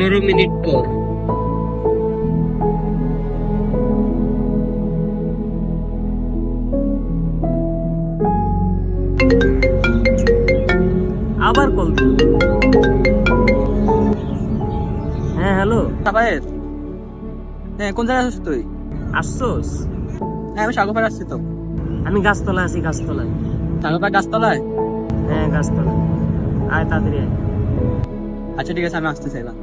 15 minute পর। আবার call দিল। হ্যাঁ হ্যালো সাবায়ের, হ্যাঁ কোন জায়গায় আছিস তুই? আসছোস? হ্যাঁ আমি সাগরপাড় আসছি তো। আমি গাছতলা আছি, গাছতলায়। সাগরপাড় গাছতলায়? হ্যাঁ গাছতলায়, আয় তাড়াতাড়ি আয়। আচ্ছা ঠিক আছে, আমি আসতে চাইলাম।